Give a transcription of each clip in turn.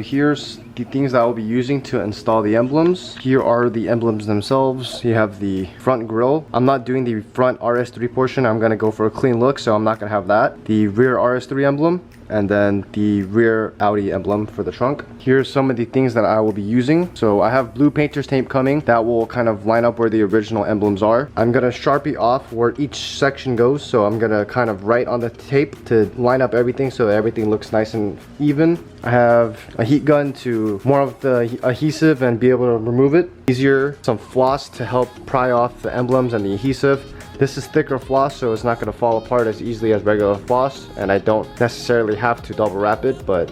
here's the things that I'll be using to install the emblems. Here are the emblems themselves. You have the front grille. I'm not doing the front RS3 portion. I'm gonna go for a clean look, so I'm not gonna have that. The rear RS3 emblem, and then the rear Audi emblem for the trunk. Here's some of the things that I will be using. So I have blue painter's tape coming that will kind of line up where the original emblems are. I'm gonna Sharpie off where each section goes, so I'm gonna kind of write on the tape to line up everything so that everything looks nice and even. I have a heat gun to more of the adhesive and be able to remove it easier. Some floss to help pry off the emblems and the adhesive. This is thicker floss, so it's not going to fall apart as easily as regular floss, and I don't necessarily have to double wrap it, but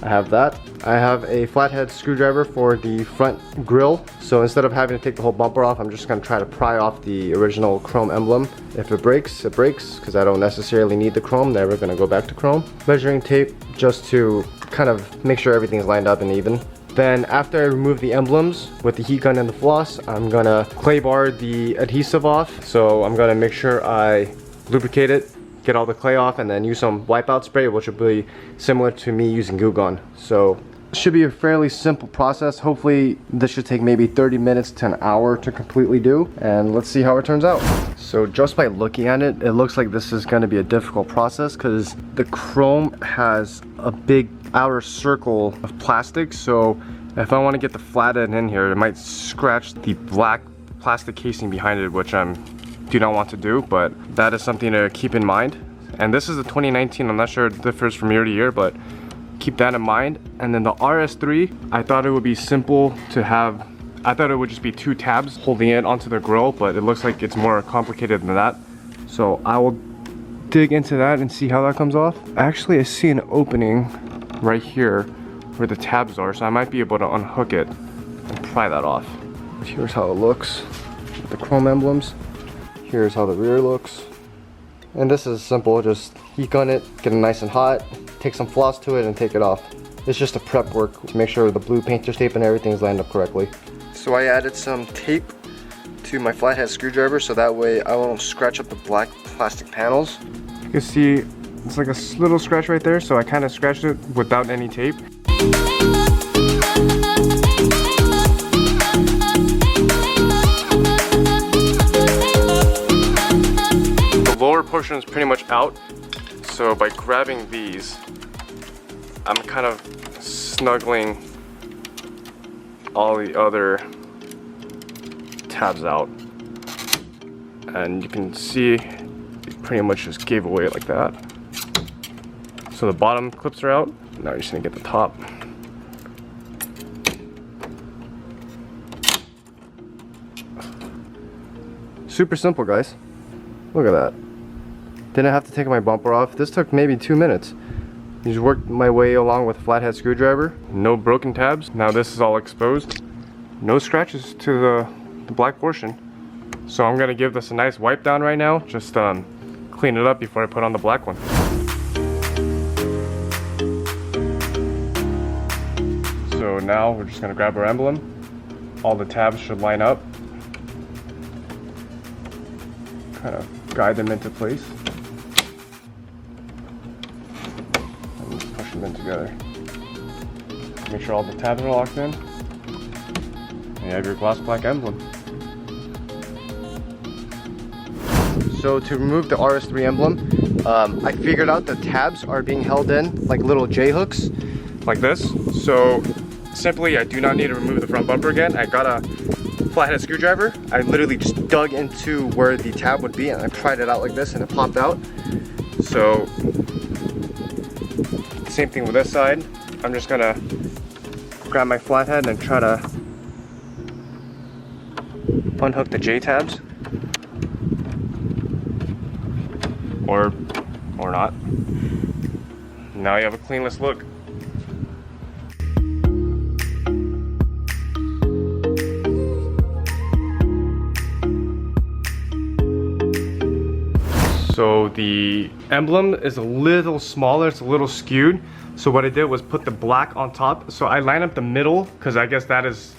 I have that. I have a flathead screwdriver for the front grille, so instead of having to take the whole bumper off, I'm just going to try to pry off the original chrome emblem. If it breaks, it breaks, because I don't necessarily need the chrome. Never going to go back to chrome. Measuring tape just to kind of make sure everything's lined up and even. Then after I remove the emblems with the heat gun and the floss, I'm gonna clay bar the adhesive off. So I'm gonna make sure I lubricate it, get all the clay off, and then use some wipeout spray, which will be similar to me using Goo Gone. So it should be a fairly simple process. Hopefully this should take maybe 30 minutes to an hour to completely do, and let's see how it turns out. So just by looking at it, it looks like this is gonna be a difficult process because the chrome has a big outer circle of plastic, so if I want to get the flathead in here, it might scratch the black plastic casing behind it, which I do not want to do, but that is something to keep in mind. And this is a 2019, I'm not sure it differs from year to year, but keep that in mind. And then the RS3, I thought it would be simple to have. I thought it would just be 2 tabs holding it onto the grill, but it looks like it's more complicated than that. So I will dig into that and see how that comes off. Actually, I see an opening right here where the tabs are, so I might be able to unhook it and pry that off. Here's how it looks with the chrome emblems. Here's how the rear looks. And this is simple, just heat gun it, get it nice and hot, take some floss to it and take it off. It's just a prep work to make sure the blue painter's tape and everything is lined up correctly. So I added some tape to my flathead screwdriver so that way I won't scratch up the black plastic panels. You can see it's like a little scratch right there, so I kind of scratched it without any tape. The lower portion is pretty much out, so by grabbing these, I'm kind of snuggling all the other tabs out. And you can see it pretty much just gave away like that. So the bottom clips are out. Now you're just gonna get the top. Super simple, guys. Look at that. Didn't have to take my bumper off. This took maybe 2 minutes. Just worked my way along with a flathead screwdriver. No broken tabs. Now this is all exposed. No scratches to the black portion. So I'm gonna give this a nice wipe down right now. Just clean it up before I put on the black one. So now we're just gonna grab our emblem. All the tabs should line up. Kind of guide them into place. And just push them in together. Make sure all the tabs are locked in. And you have your gloss black emblem. So to remove the RS3 emblem, I figured out the tabs are being held in like little J hooks, like this. So simply, I do not need to remove the front bumper again. I got a flathead screwdriver. I literally just dug into where the tab would be and I pried it out like this and it popped out. So same thing with this side. I'm just gonna grab my flathead and try to unhook the J tabs. Or not. Now you have a cleanless look. So the emblem is a little smaller, it's a little skewed. So what I did was put the black on top. So I line up the middle because I guess that is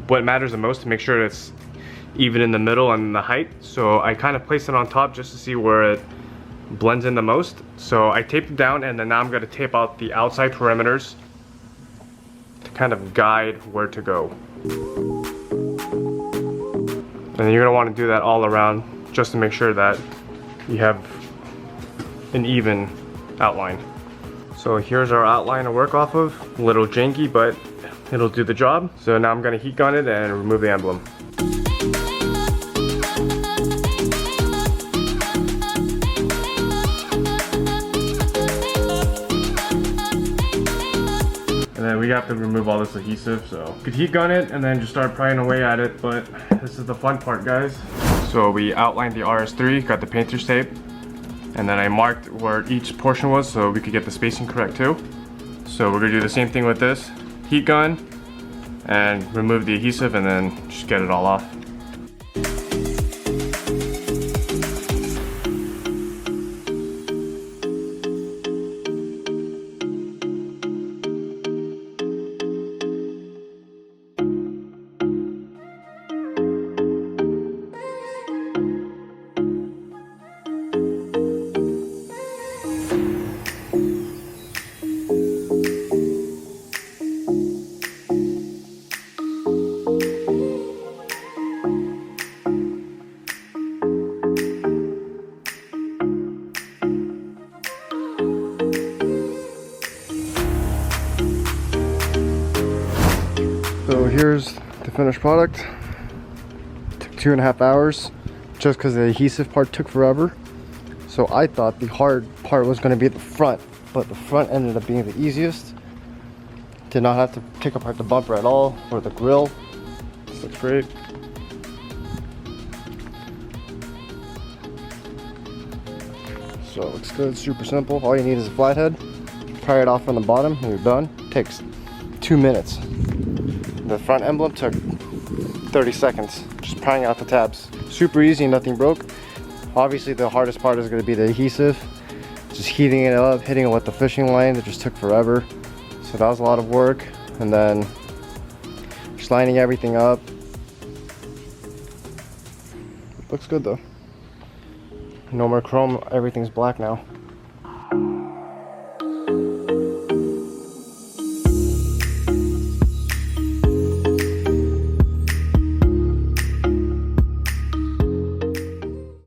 what matters the most, to make sure it's even in the middle and the height. So I kind of placed it on top just to see where it blends in the most. So I taped it down and then now I'm going to tape out the outside perimeters. kind of guide where to go. And you're gonna want to do that all around just to make sure that you have an even outline. So here's our outline to work off of. A little janky, but it'll do the job. So now I'm gonna heat gun it and remove the emblem. And then we have to remove all this adhesive, so you could heat gun it and then just start prying away at it, but this is the fun part, guys. So we outlined the RS3, got the painter's tape, and then I marked where each portion was so we could get the spacing correct too. So we're gonna do the same thing with this. Heat gun and remove the adhesive and then just get it all off. So here's the finished product. Took 2.5 hours just because the adhesive part took forever. So I thought the hard part was going to be the front, but the front ended up being the easiest. Did not have to take apart the bumper at all, or the grille. This looks great. So it looks good, super simple. All you need is a flathead. Pry it off from the bottom and you're done. Takes 2 minutes. The front emblem took 30 seconds, just prying out the tabs. Super easy, nothing broke. Obviously the hardest part is going to be the adhesive. Just heating it up, hitting it with the fishing line, that just took forever. So that was a lot of work. And then just lining everything up. Looks good though. No more chrome, everything's black now.